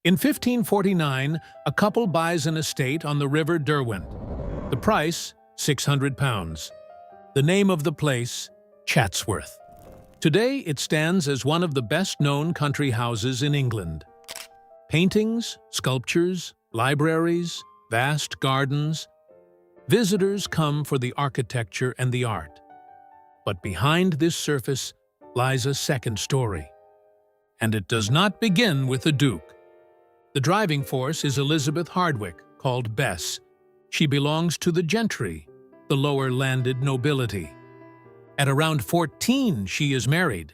In 1549, a couple buys an estate on the River Derwent. The price, £600. The name of the place, Chatsworth. Today, it stands as one of the best-known country houses in England. Paintings, sculptures, libraries, vast gardens. Visitors come for the architecture and the art. But behind this surface lies a second story. And it does not begin with the Duke. The driving force is Elizabeth Hardwick, called Bess. She belongs to the gentry, the lower landed nobility. At around 14, she is married.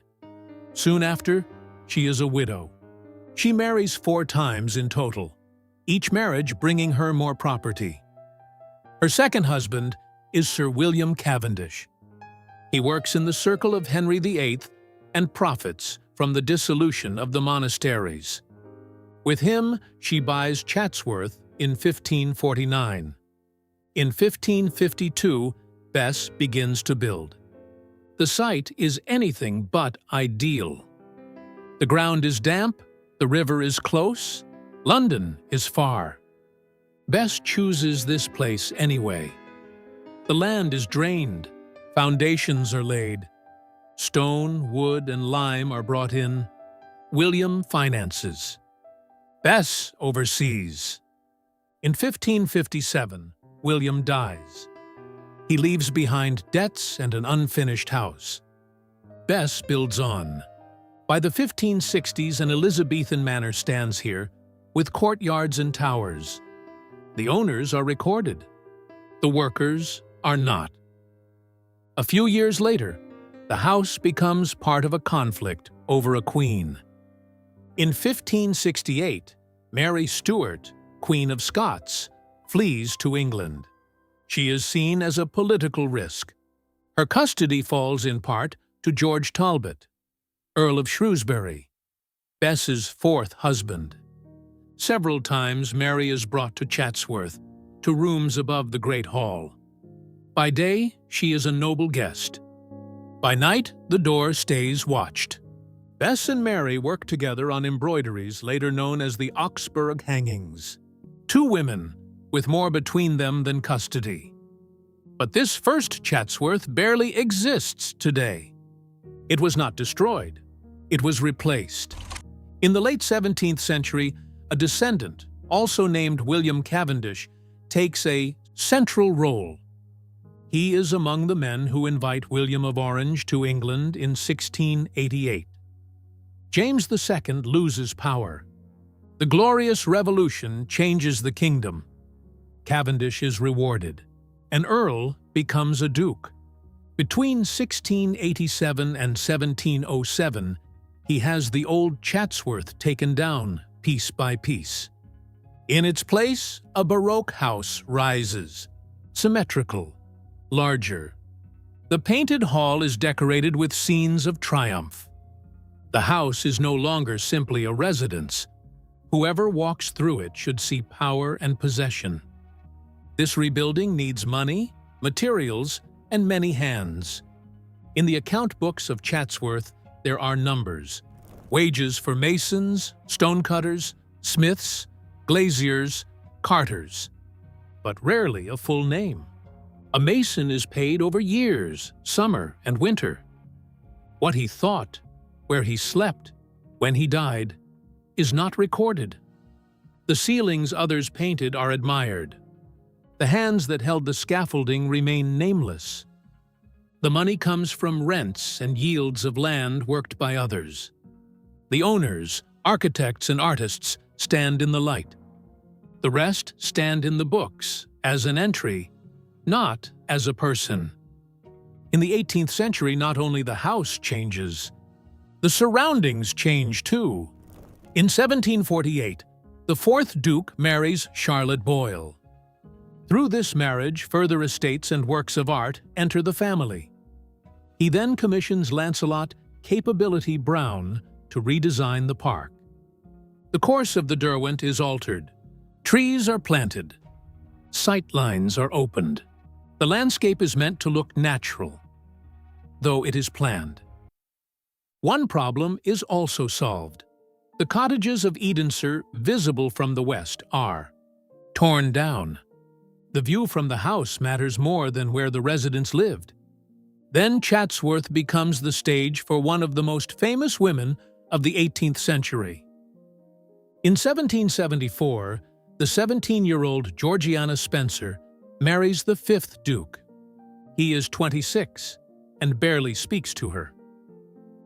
Soon after, she is a widow. She marries 4 times in total, each marriage bringing her more property. Her second husband is Sir William Cavendish. He works in the circle of Henry VIII and profits from the dissolution of the monasteries. With him, she buys Chatsworth in 1549. In 1552, Bess begins to build. The site is anything but ideal. The ground is damp, the river is close, London is far. Bess chooses this place anyway. The land is drained, foundations are laid. Stone, wood, and lime are brought in. William finances. Bess oversees. In 1557, William dies. He leaves behind debts and an unfinished house. Bess builds on. By the 1560s, an Elizabethan manor stands here, with courtyards and towers. The owners are recorded. The workers are not. A few years later, the house becomes part of a conflict over a queen. In 1568, Mary Stuart, Queen of Scots, flees to England. She is seen as a political risk. Her custody falls in part to George Talbot, Earl of Shrewsbury, Bess's 4th husband. Several times Mary is brought to Chatsworth, to rooms above the Great Hall. By day, she is a noble guest. By night, the door stays watched. Bess and Mary work together on embroideries later known as the Augsburg hangings. 2 women, with more between them than custody. But this first Chatsworth barely exists today. It was not destroyed. It was replaced. In the late 17th century, a descendant, also named William Cavendish, takes a central role. He is among the men who invite William of Orange to England in 1688. James II loses power. The Glorious Revolution changes the kingdom. Cavendish is rewarded. An earl becomes a duke. Between 1687 and 1707, he has the old Chatsworth taken down piece by piece. In its place, a Baroque house rises, symmetrical, larger. The painted hall is decorated with scenes of triumph. The house is no longer simply a residence. Whoever walks through it should see power and possession. This rebuilding needs money, materials, and many hands. In the account books of Chatsworth, there are numbers: wages for masons, stonecutters, smiths, glaziers, carters, but rarely a full name. A mason is paid over years, summer and winter. What he thought, where he slept, when he died, is not recorded. The ceilings others painted are admired. The hands that held the scaffolding remain nameless. The money comes from rents and yields of land worked by others. The owners, architects and artists stand in the light. The rest stand in the books as an entry, not as a person. In the 18th century, not only the house changes, the surroundings change too. In 1748, the 4th Duke marries Charlotte Boyle. Through this marriage, further estates and works of art enter the family. He then commissions Lancelot Capability Brown to redesign the park. The course of the Derwent is altered. Trees are planted. Sight lines are opened. The landscape is meant to look natural, though it is planned. One problem is also solved. The cottages of Edensor, visible from the west, are torn down. The view from the house matters more than where the residents lived. Then Chatsworth becomes the stage for one of the most famous women of the 18th century. In 1774, the 17-year-old Georgiana Spencer marries the 5th Duke. He is 26 and barely speaks to her.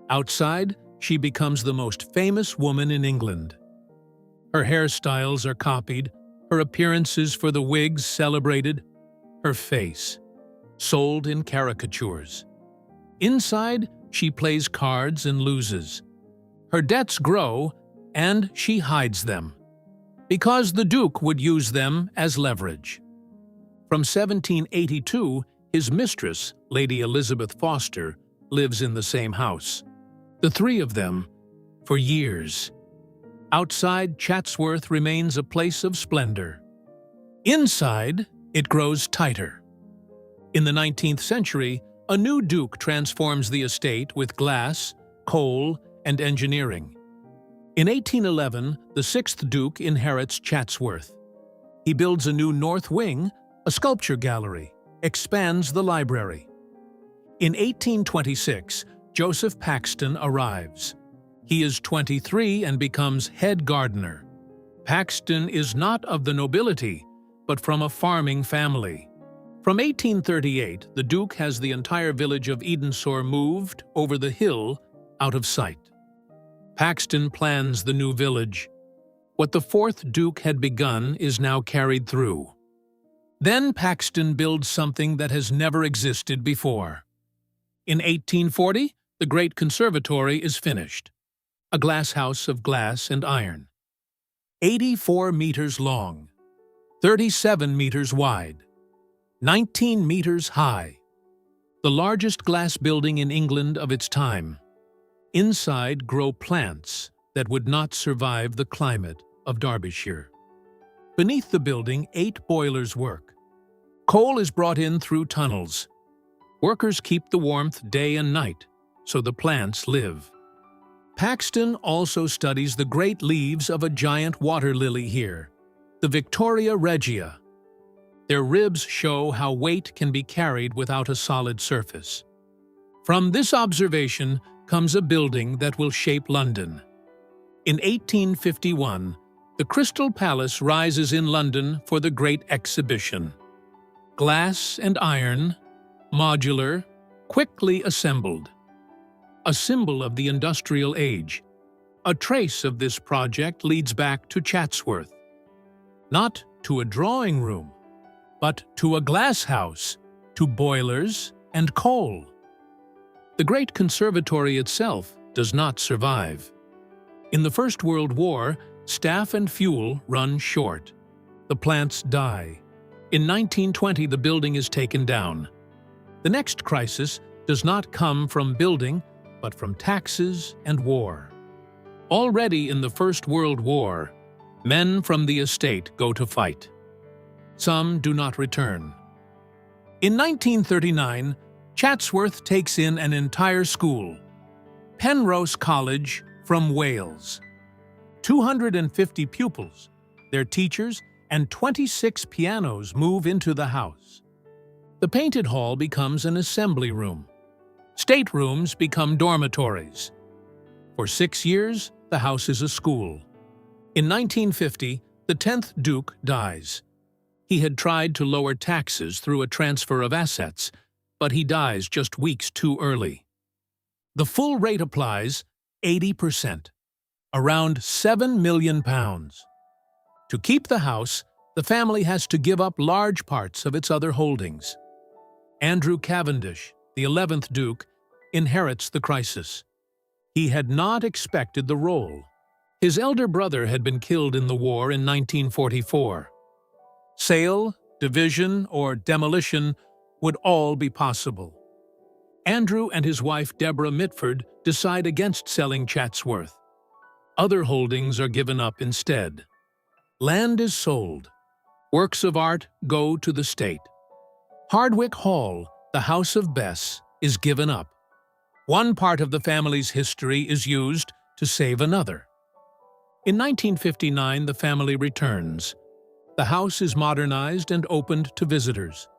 Outside, she becomes the most famous woman in England. Her hairstyles are copied, her appearances for the wigs celebrated, her face sold in caricatures. Inside, she plays cards and loses. Her debts grow, and she hides them, because the Duke would use them as leverage. From 1782, his mistress, Lady Elizabeth Foster, lives in the same house. The three of them, for years. Outside, Chatsworth remains a place of splendor. Inside, it grows tighter. In the 19th century, a new duke transforms the estate with glass, coal, and engineering. In 1811, the 6th Duke inherits Chatsworth. He builds a new north wing, a sculpture gallery, expands the library. In 1826, Joseph Paxton arrives. He is 23 and becomes head gardener. Paxton is not of the nobility, but from a farming family. From 1838, the Duke has the entire village of Edensor moved over the hill out of sight. Paxton plans the new village. What the 4th Duke had begun is now carried through. Then Paxton builds something that has never existed before. In 1840, the Great Conservatory is finished. A glass house of glass and iron. 84 meters long, 37 meters wide, 19 meters high. The largest glass building in England of its time. Inside grow plants that would not survive the climate of Derbyshire. Beneath the building, 8 boilers work. Coal is brought in through tunnels. Workers keep the warmth day and night, so the plants live. Paxton also studies the great leaves of a giant water lily here, the Victoria regia. Their ribs show how weight can be carried without a solid surface. From this observation comes a building that will shape London. In 1851, the Crystal Palace rises in London for the Great Exhibition. Glass and iron, modular, quickly assembled. A symbol of the industrial age. A trace of this project leads back to Chatsworth. Not to a drawing room, but to a glass house, to boilers and coal. The Great Conservatory itself does not survive. In the First World War, staff and fuel run short. The plants die. In 1920, the building is taken down. The next crisis does not come from building, but from taxes and war. Already in the First World War, men from the estate go to fight. Some do not return. In 1939, Chatsworth takes in an entire school, Penrose College from Wales. 250 pupils, their teachers, and 26 pianos move into the house. The painted hall becomes an assembly room. Staterooms become dormitories. For 6 years, the house is a school. In 1950, the 10th Duke dies. He had tried to lower taxes through a transfer of assets, but he dies just weeks too early. The full rate applies, 80%, around £7 million. To keep the house, the family has to give up large parts of its other holdings. Andrew Cavendish, the 11th Duke, inherits the crisis. He had not expected the role. His elder brother had been killed in the war in 1944. Sale, division, or demolition would all be possible. Andrew and his wife Deborah Mitford decide against selling Chatsworth. Other holdings are given up instead. Land is sold. Works of art go to the state. Hardwick Hall, the house of Bess, is given up. One part of the family's history is used to save another. In 1959, the family returns. The house is modernized and opened to visitors.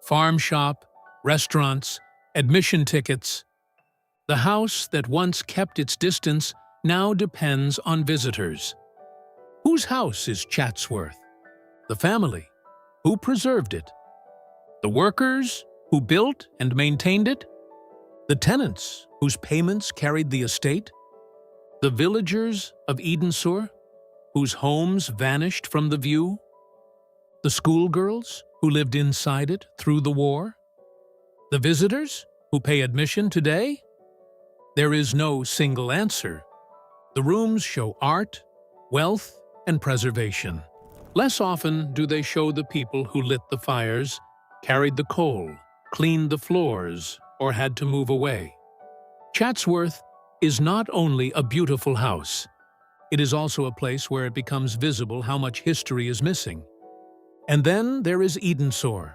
Farm shop, restaurants, admission tickets. The house that once kept its distance now depends on visitors. Whose house is Chatsworth? The family. Who preserved it? The workers who built and maintained it? The tenants whose payments carried the estate? The villagers of Edensor whose homes vanished from the view? The schoolgirls who lived inside it through the war? The visitors who pay admission today? There is no single answer. The rooms show art, wealth, and preservation. Less often do they show the people who lit the fires, carried the coal, cleaned the floors, or had to move away. Chatsworth is not only a beautiful house, it is also a place where it becomes visible how much history is missing. And then there is Edensor,